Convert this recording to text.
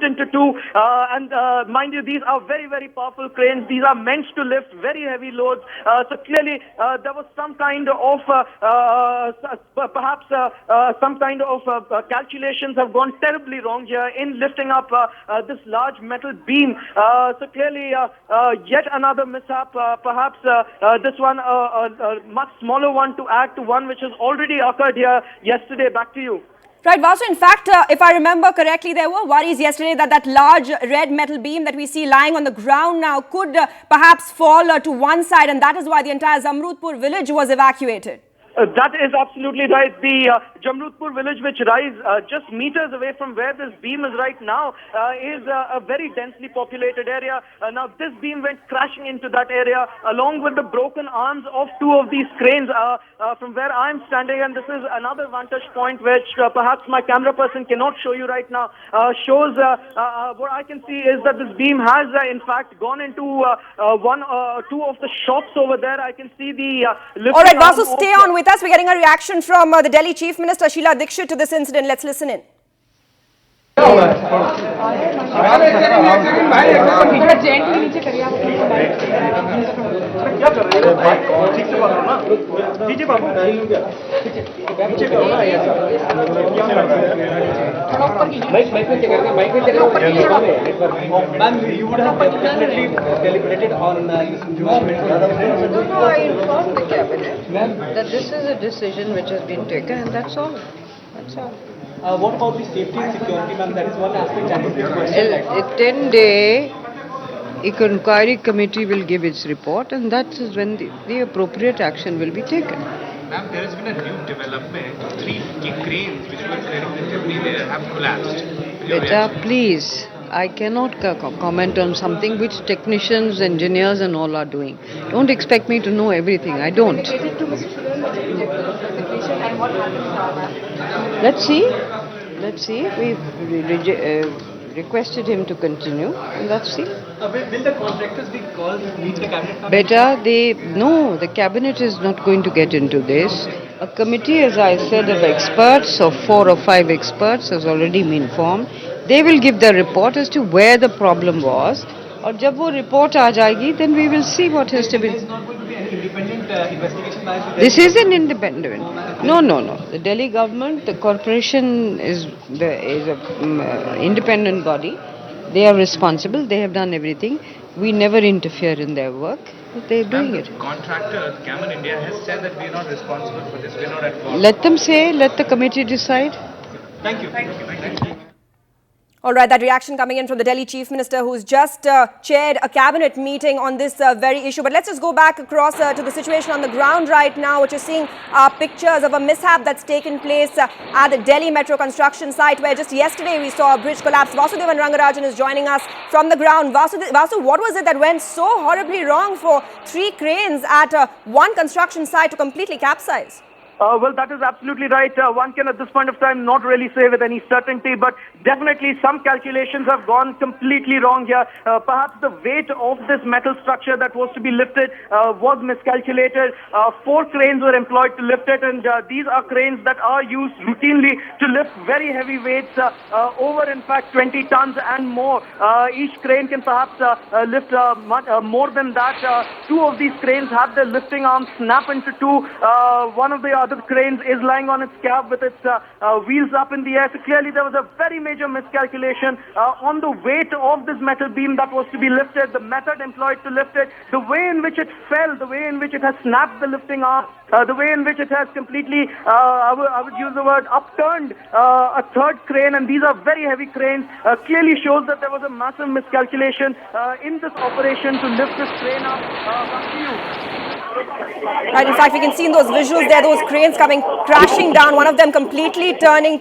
snapped into two. Mind you, these are very, very powerful cranes. These are meant to lift very heavy loads. So clearly, there was some kind of perhaps some kind of calculations have gone terribly wrong here in lifting up this large metal beam. So clearly, yet another mishap. Perhaps this one, a much smaller one to add to one which has already occurred here yesterday. Back to you. Right, Vasu, in fact, if I remember correctly, there were worries yesterday that that large red metal beam that we see lying on the ground now could perhaps fall to one side, and that is why the entire Zamrudpur village was evacuated. That is absolutely right. The Jamrudpur village, which lies just meters away from where this beam is right now, is a very densely populated area. Now, this beam went crashing into that area along with the broken arms of two of these cranes from where I'm standing. And this is another vantage point which perhaps my camera person cannot show you right now. Shows what I can see is that this beam has in fact gone into two of the shops over there. I can see the all right, Vasu, stay on with us. We're getting a reaction from the Delhi Chief Minister Sheila Dikshit to this incident. Let's listen in. Ma'am, you would have definitely deliberated on this. No, I informed the cabinet that this is a decision which has been taken, and that's all. That's all. What about the safety and security, ma'am? That is one aspect that is being questioned. A 10-day inquiry committee will give its report, and that is when the appropriate action will be taken. Ma'am, there has been a new development. 3 cranes which were carrying the debris there have collapsed. Beta, please, I cannot comment on something which technicians, engineers and all are doing. Don't expect me to know everything. I don't. Let's see. Let's see. We've requested him to continue. And let's see. Will the contractors be called to meet the cabinet? Beta, no, the cabinet is not going to get into this. A committee, as I said, of experts, of 4 or 5 experts has already been formed. They will give their report as to where the problem was. Or jab wo report aa jayegi, then we will see what has to be. There is not going to be an independent investigation by the This is an independent. No. The Delhi government, the corporation is a independent body. They are responsible. They have done everything. We never interfere in their work. They are doing it. The contractor, Cameron India, has said that we are not responsible for this. We are not at fault. Let them say. Let the committee decide. Thank you. All right, that reaction coming in from the Delhi Chief Minister, who's just chaired a cabinet meeting on this very issue. But let's just go back across to the situation on the ground right now, which is seeing pictures of a mishap that's taken place at the Delhi Metro construction site, where just yesterday we saw a bridge collapse. Vasudevan Rangarajan is joining us from the ground. Vasu, what was it that went so horribly wrong for 3 cranes at one construction site to completely capsize? Well, that is absolutely right. One can at this point of time not really say with any certainty, but definitely some calculations have gone completely wrong here. Perhaps the weight of this metal structure that was to be lifted was miscalculated. 4 cranes were employed to lift it, and these are cranes that are used routinely to lift very heavy weights, over in fact 20 tons and more. Each crane can perhaps lift much more than that. 2 of these cranes have their lifting arms snap into 2. One of the other cranes is lying on its cab with its wheels up in the air. So clearly there was a very major miscalculation on the weight of this metal beam that was to be lifted, the method employed to lift it, the way in which it fell, the way in which it has snapped the lifting arm, the way in which it has completely, I would use the word, upturned a 3rd crane, and these are very heavy cranes, clearly shows that there was a massive miscalculation in this operation to lift this crane up. Back to you. Right, in fact, we can see in those visuals there, those cranes coming crashing down, one of them completely turning.